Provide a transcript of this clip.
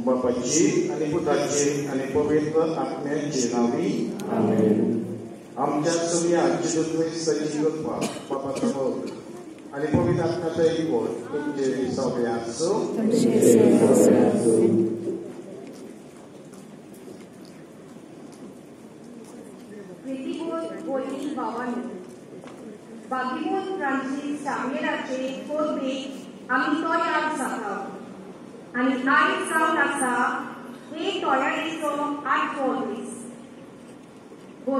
बापाची आणि पुताची आणि पवित्र आत्म्याची नावी आमच्या सगळ्या सजीव बापाचा भाऊ आणि पवित्र आत्म्याचा एक बोल तुमचे सवय असो. बागीमोल फ्रांसीस सामेराचे कोर्बे आम्ही तो याद जाता आणि आयज जावन आसा हे तयारेचो 8 दीस